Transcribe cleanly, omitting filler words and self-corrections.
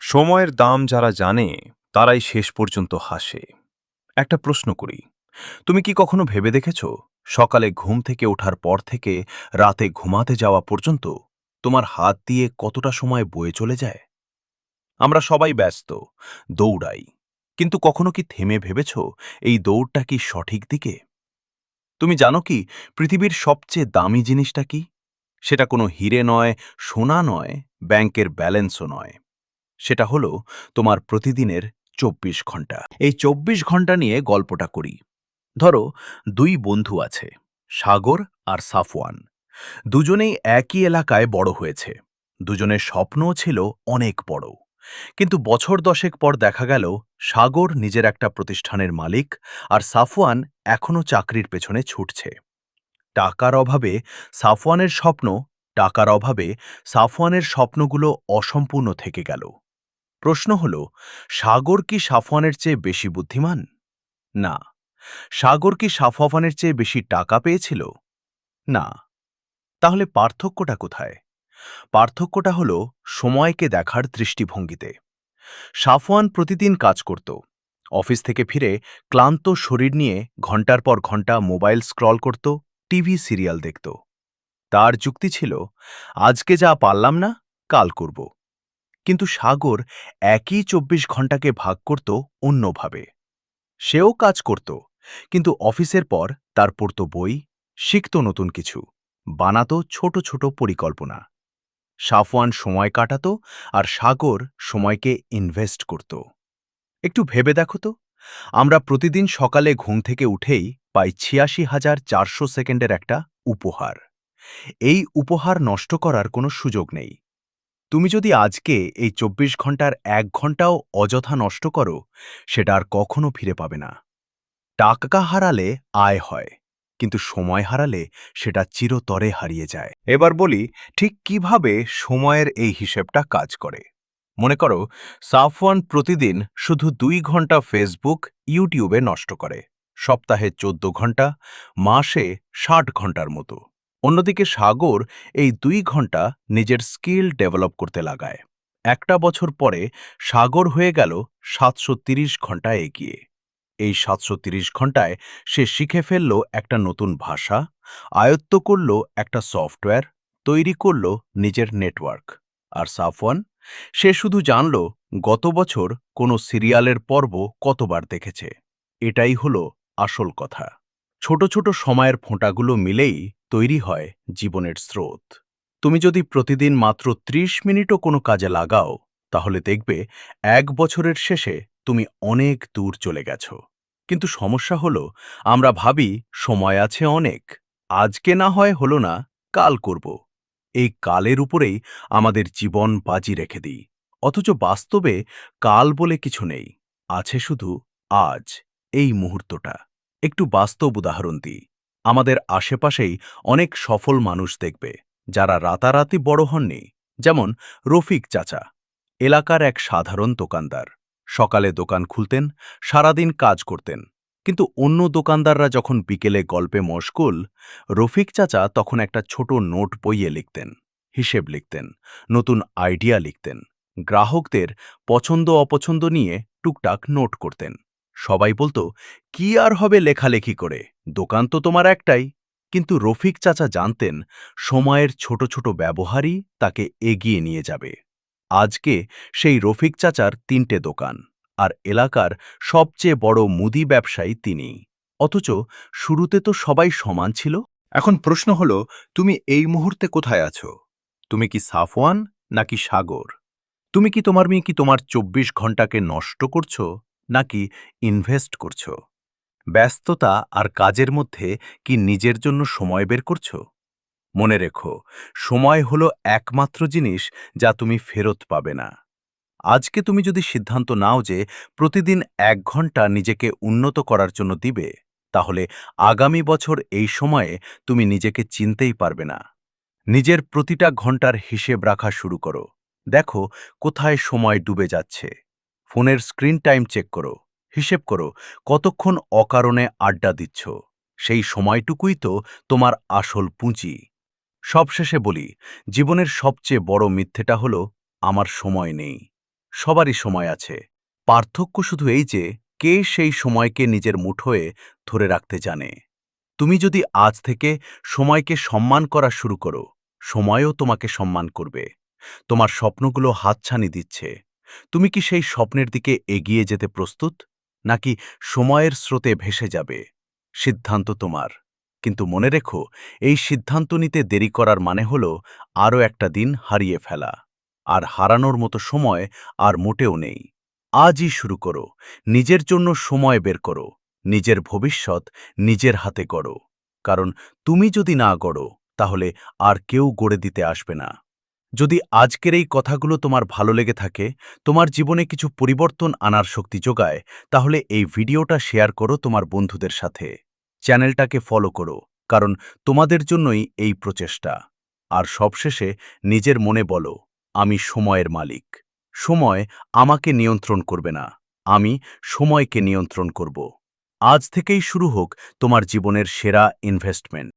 সময়ের দাম যারা জানে তারাই শেষ পর্যন্ত হাসে। একটা প্রশ্ন করি, তুমি কি কখনো ভেবে দেখেছ সকালে ঘুম থেকে ওঠার পর থেকে রাতে ঘুমাতে যাওয়া পর্যন্ত তোমার হাত দিয়ে কতটা সময় বয়ে চলে যায়? আমরা সবাই ব্যস্ত, দৌড়াই, কিন্তু কখনো কি থেমে ভেবেছ এই দৌড়টা কি সঠিক দিকে? তুমি জানো কি পৃথিবীর সবচেয়ে দামি জিনিসটা কি? সেটা কোনো হিরে নয়, সোনা নয়, ব্যাংকের ব্যালেন্সও নয়। সেটা হলো তোমার প্রতিদিনের ২৪ ঘন্টা। এই ২৪ ঘন্টা নিয়ে গল্পটা করি। ধরো, দুই বন্ধু আছে, সাগর আর সাফওয়ান। দুজনেই একই এলাকায় বড় হয়েছে। দুজনের স্বপ্নও ছিল অনেক বড়। কিন্তু বছর ১০ পর দেখা গেল সাগর নিজের একটা প্রতিষ্ঠানের মালিক, আর সাফওয়ান এখনও চাকরির পেছনে ছুটছে। টাকার অভাবে সাফওয়ানের স্বপ্ন টাকার অভাবে সাফওয়ানের স্বপ্নগুলো অসম্পূর্ণ থেকে গেল। প্রশ্ন হল, সাগর কি সাফওয়ানের চেয়ে বেশি বুদ্ধিমান? না। সাগর কি সাফওয়ানের চেয়ে বেশি টাকা পেয়েছিল? না। তাহলে পার্থক্যটা কোথায়? পার্থক্যটা হল সময়কে দেখার দৃষ্টিভঙ্গিতে। সাফওয়ান প্রতিদিন কাজ করত। অফিস থেকে ফিরে ক্লান্ত শরীর নিয়ে ঘন্টার পর ঘন্টা মোবাইল স্ক্রল করত, টিভি সিরিয়াল দেখত। তার যুক্তি ছিল, আজকে যা পারলাম না, কাল করব। কিন্তু সাগর একই ২৪ ঘন্টাকে ভাগ করত অন্যভাবে। সেও কাজ করত, কিন্তু অফিসের পর তার পড়ত বই, শিখত নতুন কিছু, বানাতো ছোট ছোট পরিকল্পনা। সাফওয়ান সময় কাটাতো, আর সাগর সময়কে ইনভেস্ট করত। একটু ভেবে দেখো তো, আমরা প্রতিদিন সকালে ঘুম থেকে উঠেই পাই ৮৬,৪০০ সেকেন্ডের একটা উপহার। এই উপহার নষ্ট করার কোনো সুযোগ নেই। তুমি যদি আজকে এই ২৪ ঘন্টার ১ ঘন্টাও অযথা নষ্ট করো, সেটা আর কখনো ফিরে পাবে না। টাকা হারালে আয় হয়, কিন্তু সময় হারালে সেটা চিরতরে হারিয়ে যায়। এবার বলি, ঠিক কিভাবে সময়ের এই হিসেবটা কাজ করে। মনে করো, সাফওয়ান প্রতিদিন শুধু ২ ঘন্টা ফেসবুক, ইউটিউবে নষ্ট করে। সপ্তাহে ১৪ ঘন্টা, মাসে ৬০ ঘন্টার মতো। অন্যদিকে সাগর এই ২ ঘন্টা নিজের স্কিল ডেভেলপ করতে লাগায়। একটা বছর পরে সাগর হয়ে গেল ৭৩০ ঘন্টা এগিয়ে। এই ৭৩০ ঘন্টায় সে শিখে ফেলল একটা নতুন ভাষা, আয়ত্ত করল একটা সফটওয়্যার, তৈরি করল নিজের নেটওয়ার্ক। আর সাফওয়ান, সে শুধু জানল গত বছর কোনো সিরিয়ালের পর্ব কতবার দেখেছে। এটাই হলো আসল কথা। ছোট ছোট সময়ের ফোঁটাগুলো মিলেই তৈরি হয় জীবনের স্রোত। তুমি যদি প্রতিদিন মাত্র ৩০ মিনিটও কোনো কাজে লাগাও, তাহলে দেখবে ১ বছরের শেষে তুমি অনেক দূর চলে গেছো। কিন্তু সমস্যা হলো, আমরা ভাবি সময় আছে অনেক, আজকে না হয় হলো না, কাল করব। এই কালের উপরেই আমাদের জীবন বাজি রেখে দিই। অথচ বাস্তবে কাল বলে কিছু নেই, আছে শুধু আজ, এই মুহূর্তটা। একটু বাস্তব উদাহরণ দিই। আমাদের আশেপাশেই অনেক সফল মানুষ দেখবে, যারা রাতারাতি বড় হননি। যেমন রফিক চাচা, এলাকার এক সাধারণ দোকানদার। সকালে দোকান খুলতেন, সারাদিন কাজ করতেন। কিন্তু অন্য দোকানদাররা যখন বিকেলে গল্পে মশগুল, রফিক চাচা তখন একটা ছোট নোট বইয়ে লিখতেন, হিসেব লিখতেন, নতুন আইডিয়া লিখতেন, গ্রাহকদের পছন্দ অপছন্দ নিয়ে টুকটাক নোট করতেন। সবাই বলতো, কি আর হবে লেখালেখি করে, দোকান তো তোমার একটাই। কিন্তু রফিক চাচা জানতেন, সময়ের ছোট ছোট ব্যবহারই তাকে এগিয়ে নিয়ে যাবে। আজকে সেই রফিক চাচার ৩টে দোকান, আর এলাকার সবচেয়ে বড় মুদি ব্যবসায়ী তিনি। অথচ শুরুতে তো সবাই সমান ছিল। এখন প্রশ্ন হলো, তুমি এই মুহূর্তে কোথায় আছো? তুমি কি সাফওয়ান নাকি সাগর? তুমি কি তোমার ২৪ ঘন্টাকে নষ্ট করছো, নাকি ইনভেস্ট করছো? ব্যস্ততা আর কাজের মধ্যে কি নিজের জন্য সময় বের করছো? মনে রেখো, সময় হলো একমাত্র জিনিস যা তুমি ফেরত পাবে না। আজকে তুমি যদি সিদ্ধান্ত নাও যে প্রতিদিন ১ ঘন্টা নিজেকে উন্নত করার জন্য দিবে, তাহলে আগামী বছর এই সময়ে তুমি নিজেকে চিনতেই পারবে না। নিজের প্রতিটা ঘন্টার হিসেব রাখা শুরু করো। দেখো কোথায় সময় ডুবে যাচ্ছে। ফোনের স্ক্রিন টাইম চেক করো, হিসেব করো কতক্ষণ অকারণে আড্ডা দিচ্ছ। সেই সময়টুকুই তো তোমার আসল পুঁজি। সবশেষে বলি, জীবনের সবচেয়ে বড় মিথ্যেটা হলো, আমার সময় নেই। সবারই সময় আছে। পার্থক্য শুধু এই যে কে সেই সময়কে নিজের মুঠোয় ধরে রাখতে জানে। তুমি যদি আজ থেকে সময়কে সম্মান করা শুরু করো, সময়ও তোমাকে সম্মান করবে। তোমার স্বপ্নগুলো হাতছানি দিচ্ছে। তুমি কি সেই স্বপ্নের দিকে এগিয়ে যেতে প্রস্তুত? নাকি সময়ের স্রোতে ভেসে যাবে? সিদ্ধান্ত তোমার। কিন্তু মনে রেখো, এই সিদ্ধান্ত নিতে দেরি করার মানে হলো আরও একটা দিন হারিয়ে ফেলা। আর হারানোর মতো সময় আর মোটেও নেই। আজই শুরু করো। নিজের জন্য সময় বের করো। নিজের ভবিষ্যৎ নিজের হাতে গড়ো। কারণ তুমি যদি না গড়ো, তাহলে আর কেউ গড়ে দিতে আসবে না। যদি আজকের এই কথাগুলো তোমার ভালো লেগে থাকে, তোমার জীবনে কিছু পরিবর্তন আনার শক্তি যোগায়, তাহলে এই ভিডিওটা শেয়ার করো তোমার বন্ধুদের সাথে। চ্যানেলটাকে ফলো করো, কারণ তোমাদের জন্যই এই প্রচেষ্টা। আর সবশেষে নিজের মনে বলো, আমি সময়ের মালিক। সময় আমাকে নিয়ন্ত্রণ করবে না, আমি সময়কে নিয়ন্ত্রণ করব। আজ থেকেই শুরু হোক তোমার জীবনের সেরা ইনভেস্টমেন্ট।